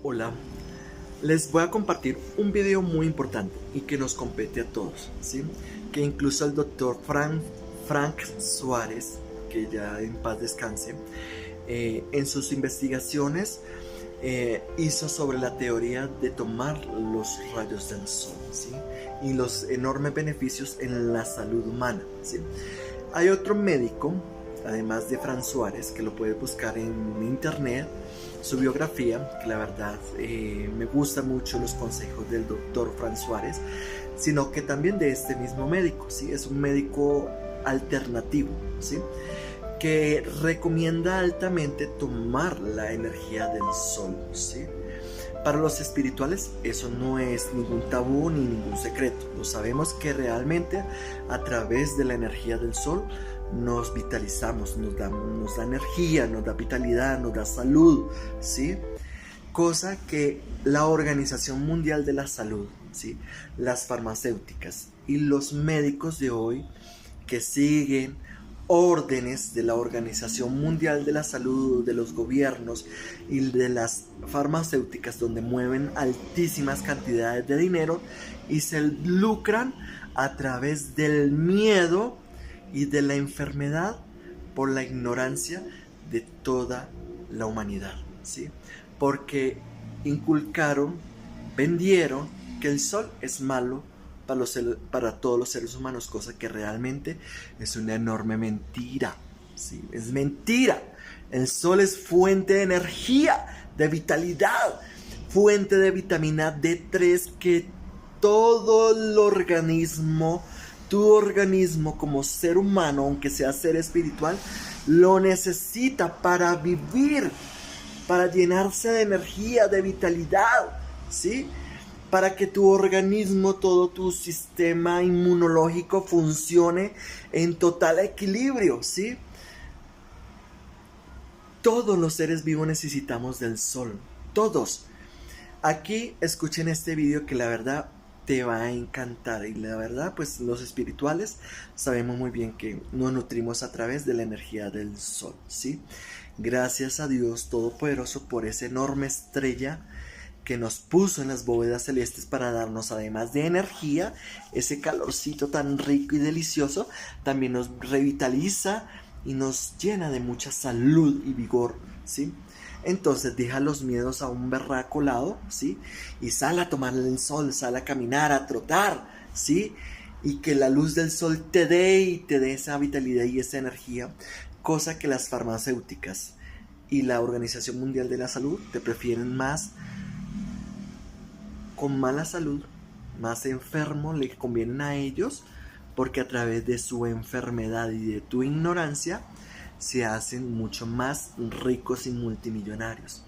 Hola, les voy a compartir un video muy importante y que nos compete a todos, ¿sí? Que incluso el doctor Frank Suárez, que ya en paz descanse, en sus investigaciones hizo sobre la teoría de tomar los rayos del sol, ¿sí? Y los enormes beneficios en la salud humana, ¿sí? Hay otro médico, además de Fran Suárez, que lo puedes buscar en internet, su biografía, que la verdad me gustan mucho los consejos del doctor Fran Suárez, sino que también de este mismo médico, ¿sí? Es un médico alternativo, ¿sí? Que recomienda altamente tomar la energía del sol, ¿sí? Para los espirituales eso no es ningún tabú ni ningún secreto. Lo sabemos que realmente a través de la energía del sol nos vitalizamos, nos da energía, nos da vitalidad, nos da salud, ¿sí? Cosa que la Organización Mundial de la Salud, ¿sí? Las farmacéuticas y los médicos de hoy que siguen órdenes de la Organización Mundial de la Salud, de los gobiernos y de las farmacéuticas, donde mueven altísimas cantidades de dinero y se lucran a través del miedo y de la enfermedad por la ignorancia de toda la humanidad, ¿sí? Porque inculcaron, vendieron que el sol es malo para todos los seres humanos, cosa que realmente es una enorme mentira, ¿sí? Es mentira. El sol es fuente de energía, de vitalidad, fuente de vitamina D3 que todo el organismo, tu organismo como ser humano, aunque sea ser espiritual, lo necesita para vivir, para llenarse de energía, de vitalidad, ¿sí? Para que tu organismo, todo tu sistema inmunológico funcione en total equilibrio, ¿sí? Todos los seres vivos necesitamos del sol, todos. Aquí escuchen este video que la verdad te va a encantar y la verdad pues los espirituales sabemos muy bien que nos nutrimos a través de la energía del sol, ¿sí? Gracias a Dios Todopoderoso por esa enorme estrella que nos puso en las bóvedas celestes para darnos, además de energía, ese calorcito tan rico y delicioso, también nos revitaliza y nos llena de mucha salud y vigor, ¿sí? Entonces deja los miedos a un berraco lado, ¿sí? Y sal a tomar el sol, sal a caminar, a trotar, ¿sí? Y que la luz del sol te dé esa vitalidad y esa energía, cosa que las farmacéuticas y la Organización Mundial de la Salud te prefieren más con mala salud, más enfermo, le convienen a ellos, porque a través de su enfermedad y de tu ignorancia se hacen mucho más ricos y multimillonarios.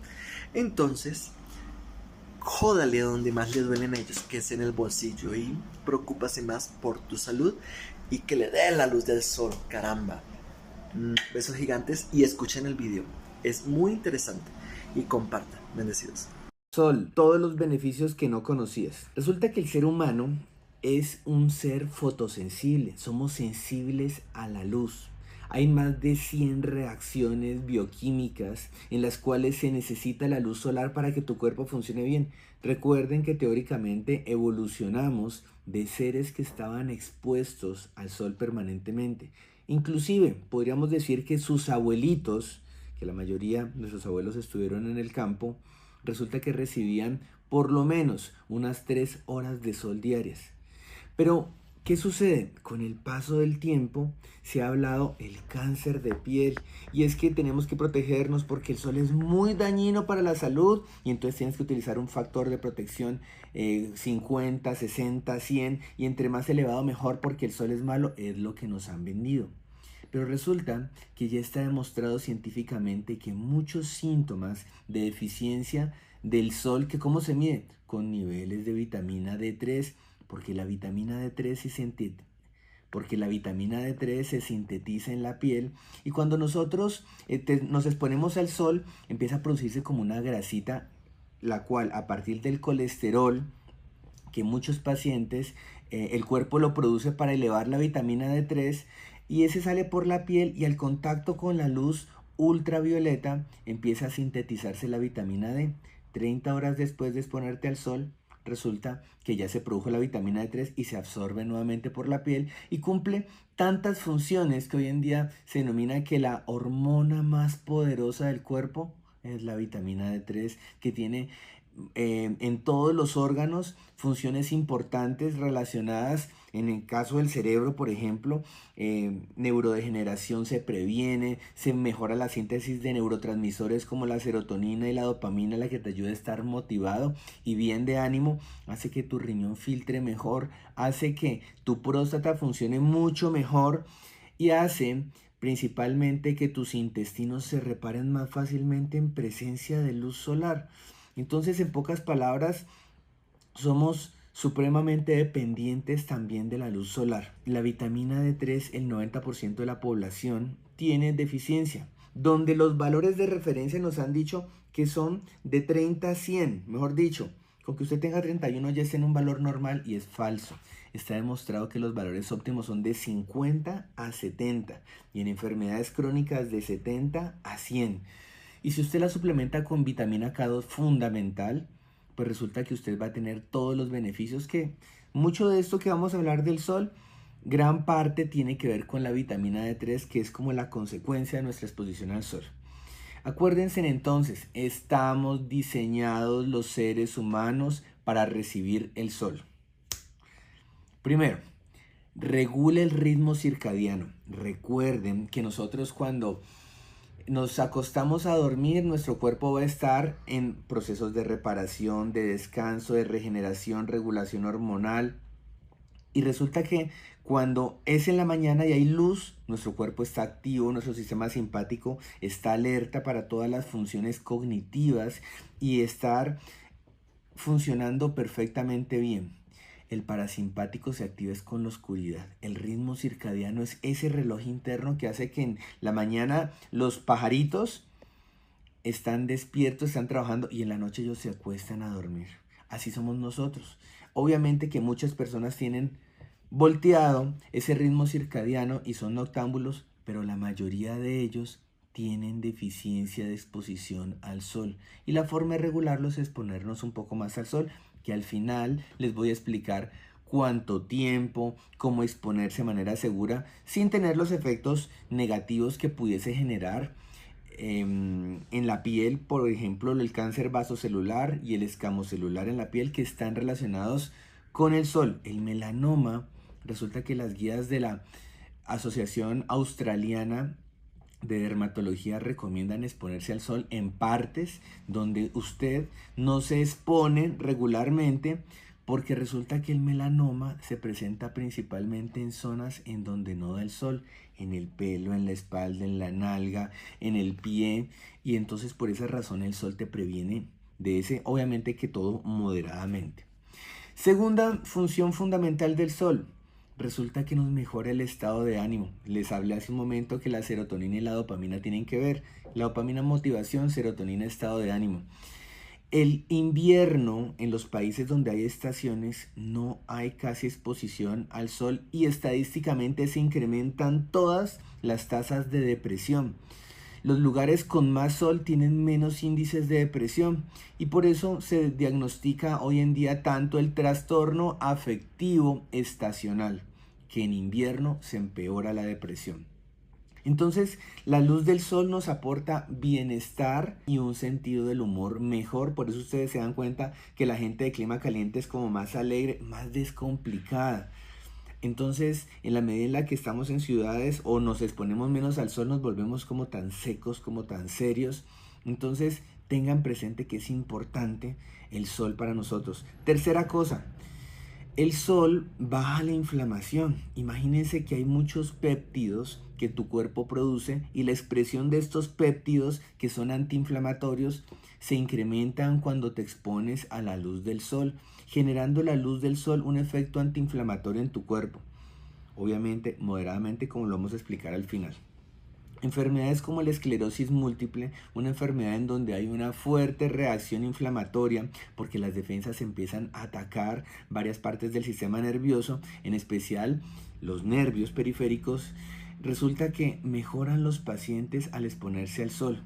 Entonces, jódale a donde más le duelen a ellos, que es en el bolsillo, y preocúpase más por tu salud y que le dé la luz del sol, caramba. Besos gigantes y escuchen el video, es muy interesante y compartan, bendecidos. Sol, todos los beneficios que no conocías. Resulta que el ser humano es un ser fotosensible, somos sensibles a la luz. Hay más de 100 reacciones bioquímicas en las cuales se necesita la luz solar para que tu cuerpo funcione bien. Recuerden que teóricamente evolucionamos de seres que estaban expuestos al sol permanentemente. Inclusive podríamos decir que sus abuelitos, que la mayoría de sus abuelos estuvieron en el campo, resulta que recibían por lo menos unas 3 horas de sol diarias. Pero, ¿qué sucede? Con el paso del tiempo se ha hablado el cáncer de piel y es que tenemos que protegernos porque el sol es muy dañino para la salud y entonces tienes que utilizar un factor de protección 50, 60, 100 y entre más elevado mejor porque el sol es malo, es lo que nos han vendido. Pero resulta que ya está demostrado científicamente que muchos síntomas de deficiencia del sol, que ¿cómo se mide? Con niveles de vitamina D3, porque la vitamina D3 se sintetiza en la piel y cuando nosotros nos exponemos al sol empieza a producirse como una grasita, la cual a partir del colesterol que muchos pacientes el cuerpo lo produce para elevar la vitamina D3 y ese sale por la piel y al contacto con la luz ultravioleta empieza a sintetizarse la vitamina D. 30 horas después de exponerte al sol, resulta que ya se produjo la vitamina D3 y se absorbe nuevamente por la piel y cumple tantas funciones que hoy en día se denomina que la hormona más poderosa del cuerpo es la vitamina D3, que tiene en todos los órganos funciones importantes relacionadas, en el caso del cerebro, por ejemplo, neurodegeneración se previene, se mejora la síntesis de neurotransmisores como la serotonina y la dopamina, la que te ayuda a estar motivado y bien de ánimo, hace que tu riñón filtre mejor, hace que tu próstata funcione mucho mejor y hace principalmente que tus intestinos se reparen más fácilmente en presencia de luz solar. Entonces, en pocas palabras, somos supremamente dependientes también de la luz solar. La vitamina D3, el 90% de la población tiene deficiencia, donde los valores de referencia nos han dicho que son de 30 a 100, mejor dicho. Con que usted tenga 31 ya está en un valor normal y es falso. Está demostrado que los valores óptimos son de 50 a 70 y en enfermedades crónicas de 70 a 100. Y si usted la suplementa con vitamina K2 fundamental, pues resulta que usted va a tener todos los beneficios que mucho de esto que vamos a hablar del sol, gran parte tiene que ver con la vitamina D3, que es como la consecuencia de nuestra exposición al sol. Acuérdense entonces, estamos diseñados los seres humanos para recibir el sol. Primero, regule el ritmo circadiano. Recuerden que nosotros cuando nos acostamos a dormir, nuestro cuerpo va a estar en procesos de reparación, de descanso, de regeneración, regulación hormonal. Y resulta que cuando es en la mañana y hay luz, nuestro cuerpo está activo, nuestro sistema simpático está alerta para todas las funciones cognitivas y estar funcionando perfectamente bien. El parasimpático se activa es con la oscuridad. El ritmo circadiano es ese reloj interno que hace que en la mañana los pajaritos están despiertos, están trabajando y en la noche ellos se acuestan a dormir. Así somos nosotros. Obviamente que muchas personas tienen volteado ese ritmo circadiano y son noctámbulos, pero la mayoría de ellos tienen deficiencia de exposición al sol. Y la forma de regularlos es ponernos un poco más al sol, que al final les voy a explicar cuánto tiempo, cómo exponerse de manera segura sin tener los efectos negativos que pudiese generar en la piel, por ejemplo, el cáncer vasocelular y el escamocelular en la piel, que están relacionados con el sol. El melanoma, resulta que las guías de la Asociación Australiana de Dermatología recomiendan exponerse al sol en partes donde usted no se expone regularmente, porque resulta que el melanoma se presenta principalmente en zonas en donde no da el sol, en el pelo, en la espalda, en la nalga, en el pie, y entonces por esa razón el sol te previene de ese, obviamente que todo moderadamente. Segunda función fundamental del sol, resulta que nos mejora el estado de ánimo. Les hablé hace un momento que la serotonina y la dopamina tienen que ver. La dopamina motivación, serotonina estado de ánimo. El invierno en los países donde hay estaciones no hay casi exposición al sol y estadísticamente se incrementan todas las tasas de depresión. Los lugares con más sol tienen menos índices de depresión y por eso se diagnostica hoy en día tanto el trastorno afectivo estacional, que en invierno se empeora la depresión. Entonces, la luz del sol nos aporta bienestar y un sentido del humor mejor. Por eso ustedes se dan cuenta que la gente de clima caliente es como más alegre, más descomplicada. Entonces, en la medida en la que estamos en ciudades o nos exponemos menos al sol, nos volvemos como tan secos, como tan serios. Entonces, tengan presente que es importante el sol para nosotros. Tercera cosa, el sol baja la inflamación. Imagínense que hay muchos péptidos que tu cuerpo produce y la expresión de estos péptidos, que son antiinflamatorios, se incrementan cuando te expones a la luz del sol, generando la luz del sol un efecto antiinflamatorio en tu cuerpo. Obviamente, moderadamente, como lo vamos a explicar al final. Enfermedades como la esclerosis múltiple, una enfermedad en donde hay una fuerte reacción inflamatoria porque las defensas empiezan a atacar varias partes del sistema nervioso, en especial los nervios periféricos, resulta que mejoran los pacientes al exponerse al sol.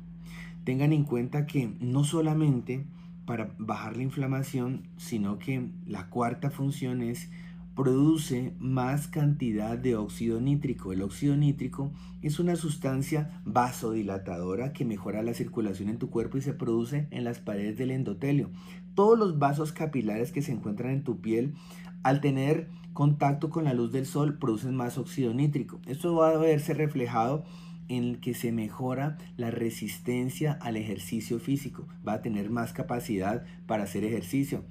Tengan en cuenta que no solamente para bajar la inflamación, sino que la cuarta función es produce más cantidad de óxido nítrico. El óxido nítrico es una sustancia vasodilatadora que mejora la circulación en tu cuerpo y se produce en las paredes del endotelio. Todos los vasos capilares que se encuentran en tu piel, al tener contacto con la luz del sol, producen más óxido nítrico. Esto va a verse reflejado en el que se mejora la resistencia al ejercicio físico. Va a tener más capacidad para hacer ejercicio.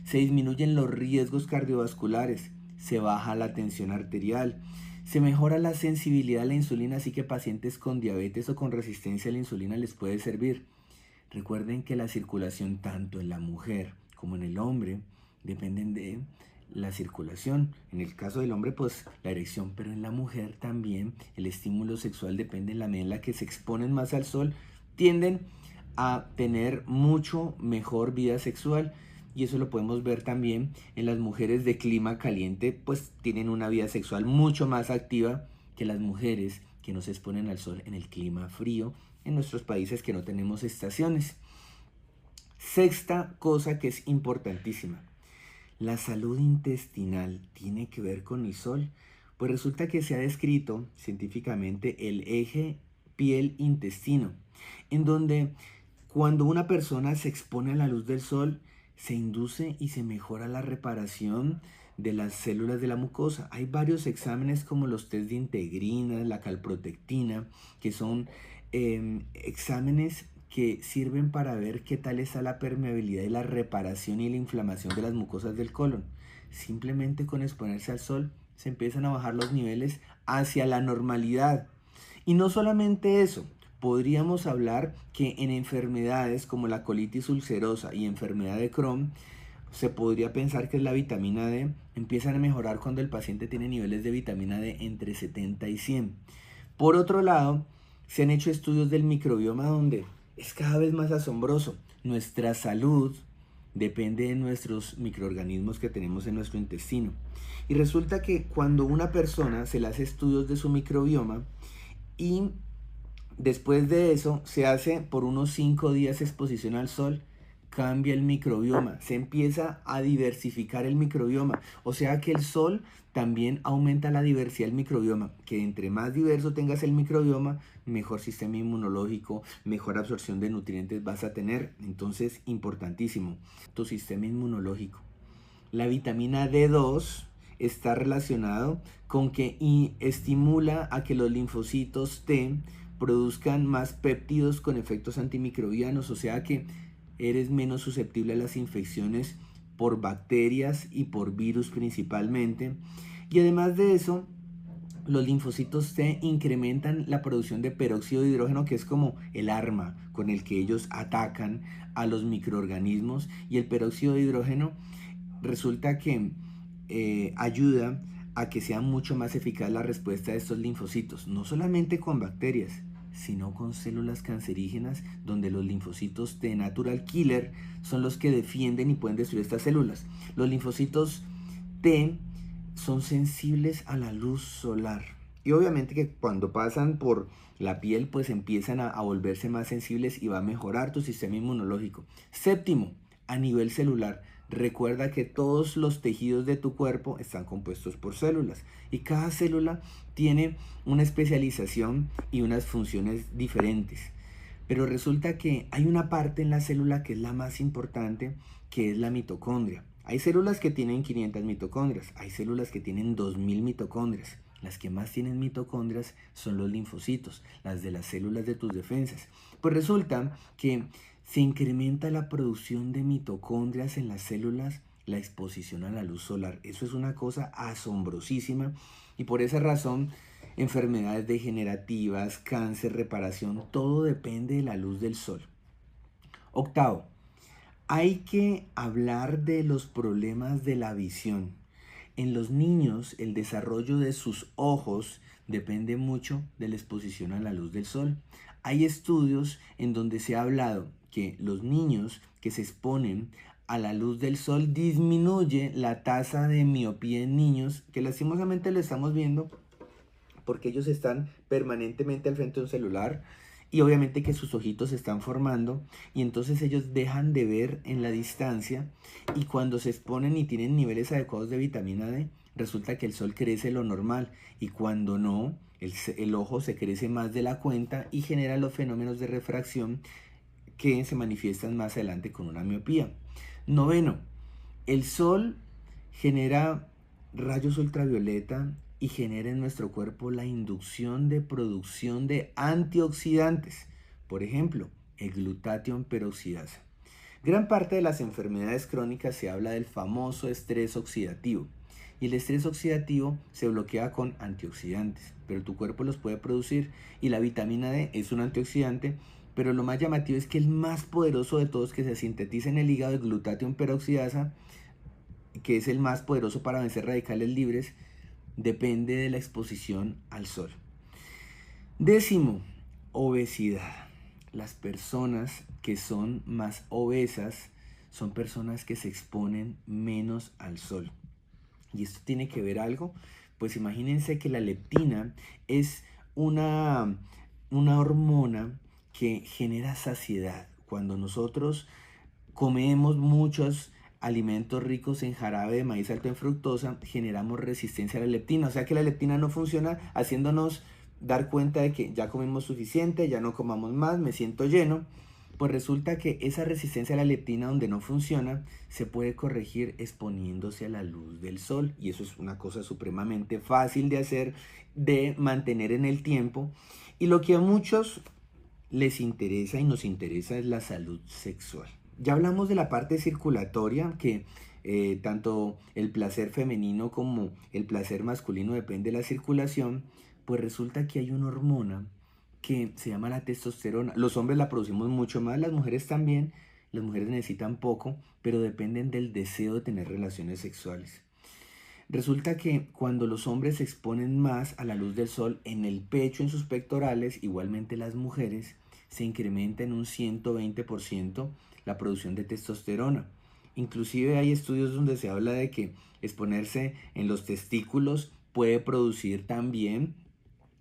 Se disminuyen los riesgos cardiovasculares, se baja la tensión arterial, se mejora la sensibilidad a la insulina, así que pacientes con diabetes o con resistencia a la insulina les puede servir. Recuerden que la circulación tanto en la mujer como en el hombre dependen de la circulación. En el caso del hombre, pues la erección, pero en la mujer también el estímulo sexual depende en la medida en la que se exponen más al sol, tienden a tener mucho mejor vida sexual. Y eso lo podemos ver también en las mujeres de clima caliente, pues tienen una vida sexual mucho más activa que las mujeres que no se exponen al sol en el clima frío, en nuestros países que no tenemos estaciones. Sexta cosa que es importantísima. La salud intestinal tiene que ver con el sol. Pues resulta que se ha descrito científicamente el eje piel-intestino, en donde cuando una persona se expone a la luz del sol, se induce y se mejora la reparación de las células de la mucosa. Hay varios exámenes como los test de integrina, la calprotectina, que son exámenes que sirven para ver qué tal está la permeabilidad y la reparación y la inflamación de las mucosas del colon. Simplemente con exponerse al sol se empiezan a bajar los niveles hacia la normalidad. Y no solamente eso, podríamos hablar que en enfermedades como la colitis ulcerosa y enfermedad de Crohn, se podría pensar que la vitamina D empiezan a mejorar cuando el paciente tiene niveles de vitamina D entre 70 y 100. Por otro lado, se han hecho estudios del microbioma donde es cada vez más asombroso. Nuestra salud depende de nuestros microorganismos que tenemos en nuestro intestino. Y resulta que cuando una persona se le hace estudios de su microbioma y después de eso se hace por unos 5 días exposición al sol, cambia el microbioma, se empieza a diversificar el microbioma. O sea que el sol también aumenta la diversidad del microbioma, que entre más diverso tengas el microbioma, mejor sistema inmunológico, mejor absorción de nutrientes vas a tener. Entonces, importantísimo, tu sistema inmunológico. La vitamina D2 está relacionado con que estimula a que los linfocitos T produzcan más péptidos con efectos antimicrobianos, o sea que eres menos susceptible a las infecciones por bacterias y por virus principalmente. Y además de eso, los linfocitos T incrementan la producción de peróxido de hidrógeno, que es como el arma con el que ellos atacan a los microorganismos. Y el peróxido de hidrógeno resulta que ayuda a que sea mucho más eficaz la respuesta de estos linfocitos, no solamente con bacterias, sino con células cancerígenas, donde los linfocitos T natural killer son los que defienden y pueden destruir estas células. Los linfocitos T son sensibles a la luz solar y obviamente que cuando pasan por la piel pues empiezan a volverse más sensibles y va a mejorar tu sistema inmunológico. Séptimo, a nivel celular, recuerda que todos los tejidos de tu cuerpo están compuestos por células y cada célula tiene una especialización y unas funciones diferentes. Pero resulta que hay una parte en la célula que es la más importante, que es la mitocondria. Hay células que tienen 500 mitocondrias, hay células que tienen 2000 mitocondrias. Las que más tienen mitocondrias son los linfocitos, las de las células de tus defensas. Pues resulta que se incrementa la producción de mitocondrias en las células, la exposición a la luz solar. Eso es una cosa asombrosísima y por esa razón enfermedades degenerativas, cáncer, reparación, todo depende de la luz del sol. Octavo, hay que hablar de los problemas de la visión. En los niños, el desarrollo de sus ojos depende mucho de la exposición a la luz del sol. Hay estudios en donde se ha hablado que los niños que se exponen a la luz del sol disminuye la tasa de miopía en niños, que lastimosamente lo estamos viendo porque ellos están permanentemente al frente de un celular y obviamente que sus ojitos se están formando y entonces ellos dejan de ver en la distancia y cuando se exponen y tienen niveles adecuados de vitamina D, resulta que el sol crece lo normal y cuando no, el ojo se crece más de la cuenta y genera los fenómenos de refracción que se manifiestan más adelante con una miopía. Noveno, el sol genera rayos ultravioleta y genera en nuestro cuerpo la inducción de producción de antioxidantes. Por ejemplo, el glutatión peroxidasa. Gran parte de las enfermedades crónicas se habla del famoso estrés oxidativo. Y el estrés oxidativo se bloquea con antioxidantes, pero tu cuerpo los puede producir y la vitamina D es un antioxidante, pero lo más llamativo es que el más poderoso de todos que se sintetiza en el hígado, el glutatión peroxidasa, que es el más poderoso para vencer radicales libres, depende de la exposición al sol. Décimo, obesidad. Las personas que son más obesas son personas que se exponen menos al sol. ¿Y esto tiene que ver algo? Pues imagínense que la leptina es una hormona que genera saciedad. Cuando nosotros comemos muchos alimentos ricos en jarabe de maíz alto en fructosa, generamos resistencia a la leptina. O sea que la leptina no funciona haciéndonos dar cuenta de que ya comimos suficiente, ya no comamos más, me siento lleno. Pues resulta que esa resistencia a la leptina donde no funciona se puede corregir exponiéndose a la luz del sol y eso es una cosa supremamente fácil de hacer, de mantener en el tiempo y lo que a muchos les interesa y nos interesa es la salud sexual. Ya hablamos de la parte circulatoria que tanto el placer femenino como el placer masculino depende de la circulación, pues resulta que hay una hormona que se llama la testosterona. Los hombres la producimos mucho más, las mujeres también. Las mujeres necesitan poco, pero dependen del deseo de tener relaciones sexuales. Resulta que cuando los hombres se exponen más a la luz del sol en el pecho, en sus pectorales, igualmente las mujeres, se incrementa en un 120% la producción de testosterona. Inclusive hay estudios donde se habla de que exponerse en los testículos puede producir también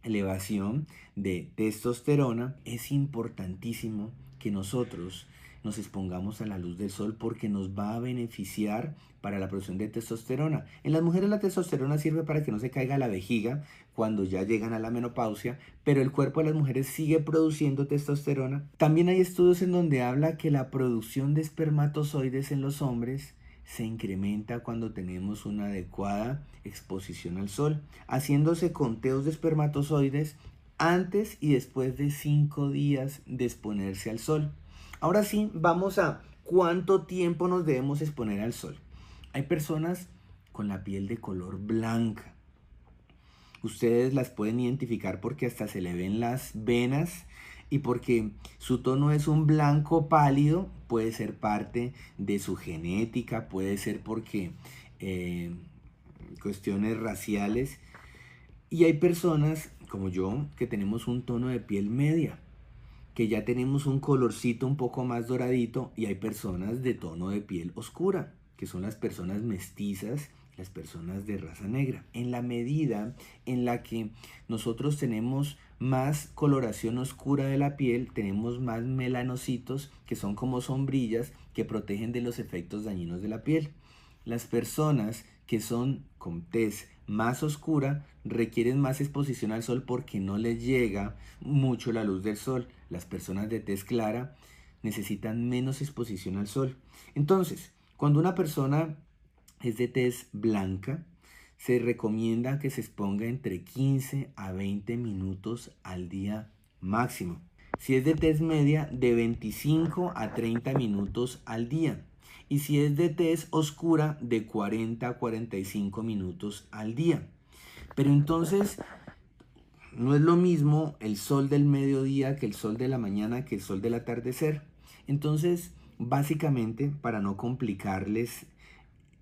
elevación de testosterona. Es importantísimo que nosotros nos expongamos a la luz del sol porque nos va a beneficiar para la producción de testosterona. En las mujeres la testosterona sirve para que no se caiga la vejiga cuando ya llegan a la menopausia, pero el cuerpo de las mujeres sigue produciendo testosterona. También hay estudios en donde habla que la producción de espermatozoides en los hombres se incrementa cuando tenemos una adecuada exposición al sol, haciéndose conteos de espermatozoides antes y después de 5 días de exponerse al sol. Ahora sí, vamos a cuánto tiempo nos debemos exponer al sol. Hay personas con la piel de color blanca. Ustedes las pueden identificar porque hasta se le ven las venas y porque su tono es un blanco pálido. Puede ser parte de su genética, puede ser porque cuestiones raciales. Y hay personas como yo que tenemos un tono de piel media, que ya tenemos un colorcito un poco más doradito, y hay personas de tono de piel oscura, que son las personas mestizas, las personas de raza negra. En la medida en la que nosotros tenemos más coloración oscura de la piel, tenemos más melanocitos, que son como sombrillas que protegen de los efectos dañinos de la piel. Las personas que son con tez más oscura requieren más exposición al sol porque no les llega mucho la luz del sol. Las personas de tez clara necesitan menos exposición al sol. Entonces, cuando una persona es de tez blanca, se recomienda que se exponga entre 15 a 20 minutos al día máximo. Si es de tez media, de 25 a 30 minutos al día. Y si es de tez oscura, de 40 a 45 minutos al día. Pero entonces, no es lo mismo el sol del mediodía que el sol de la mañana que el sol del atardecer. Entonces, básicamente, para no complicarles,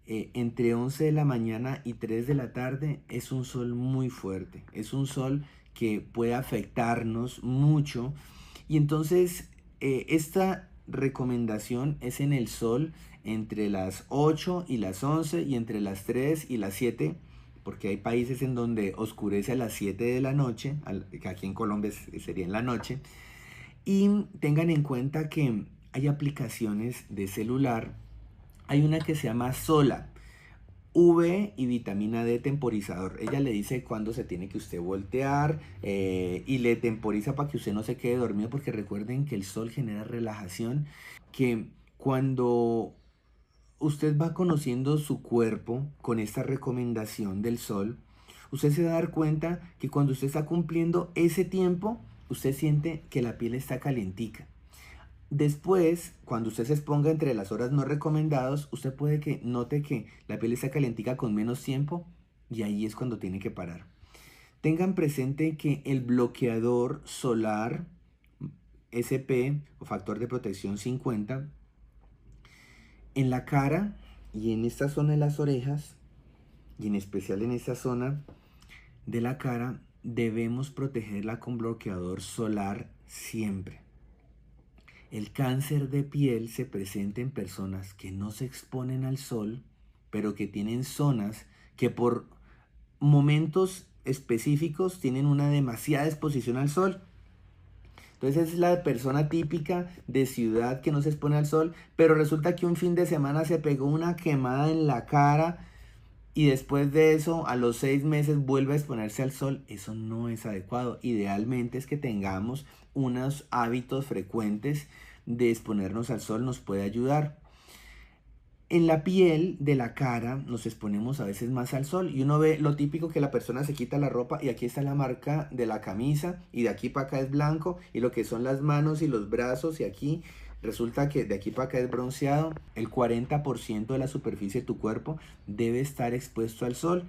entre 11 de la mañana y 3 de la tarde es un sol muy fuerte. Es un sol que puede afectarnos mucho. Y entonces, esta recomendación es en el sol entre las 8 y las 11 y entre las 3 y las 7, porque hay países en donde oscurece a las 7 de la noche, que aquí en Colombia sería en la noche. Y tengan en cuenta que hay aplicaciones de celular. Hay una que se llama Sola, V y vitamina D temporizador. Ella le dice cuándo se tiene que usted voltear y le temporiza para que usted no se quede dormido, porque recuerden que el sol genera relajación, que cuando usted va conociendo su cuerpo con esta recomendación del sol, usted se va a dar cuenta que cuando usted está cumpliendo ese tiempo, usted siente que la piel está calientica. Después, cuando usted se exponga entre las horas no recomendadas, usted puede que note que la piel está calientica con menos tiempo y ahí es cuando tiene que parar. Tengan presente que el bloqueador solar SP o factor de protección 50 en la cara y en esta zona de las orejas, y en especial en esta zona de la cara, debemos protegerla con bloqueador solar siempre. El cáncer de piel se presenta en personas que no se exponen al sol, pero que tienen zonas que por momentos específicos tienen una demasiada exposición al sol. Entonces es la persona típica de ciudad que no se expone al sol, pero resulta que un fin de semana se pegó una quemada en la cara y después de eso, a los 6 meses vuelve a exponerse al sol. Eso no es adecuado. Idealmente es que tengamos unos hábitos frecuentes de exponernos al sol, nos puede ayudar. En la piel de la cara nos exponemos a veces más al sol y uno ve lo típico, que la persona se quita la ropa y aquí está la marca de la camisa y de aquí para acá es blanco, y lo que son las manos y los brazos, y aquí resulta que de aquí para acá es bronceado. El 40% de la superficie de tu cuerpo debe estar expuesto al sol.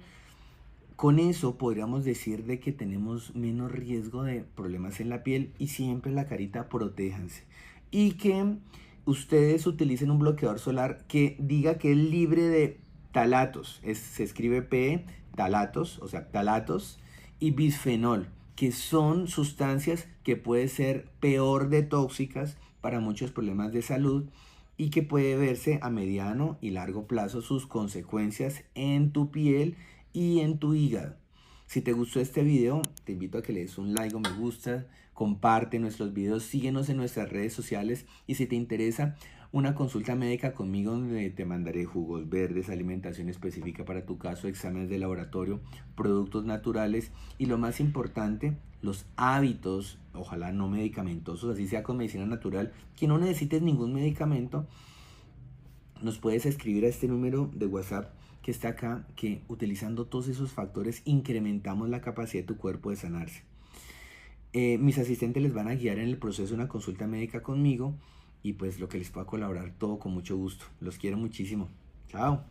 Con eso podríamos decir de que tenemos menos riesgo de problemas en la piel, y siempre la carita protéjanse. Y que ustedes utilicen un bloqueador solar que diga que es libre de talatos. Se escribe P, talatos, o sea, talatos, y bisfenol, que son sustancias que pueden ser peor de tóxicas para muchos problemas de salud, y que puede verse a mediano y largo plazo sus consecuencias en tu piel y en tu hígado. Si te gustó este video, te invito a que le des un like o me gusta, comparte nuestros videos, síguenos en nuestras redes sociales, y si te interesa una consulta médica conmigo donde te mandaré jugos verdes, alimentación específica para tu caso, exámenes de laboratorio, productos naturales y lo más importante, los hábitos, ojalá no medicamentosos, así sea con medicina natural, que no necesites ningún medicamento, nos puedes escribir a este número de WhatsApp que está acá, que utilizando todos esos factores incrementamos la capacidad de tu cuerpo de sanarse. Mis asistentes les van a guiar en el proceso de una consulta médica conmigo, y pues lo que les pueda colaborar, todo con mucho gusto. Los quiero muchísimo. Chao.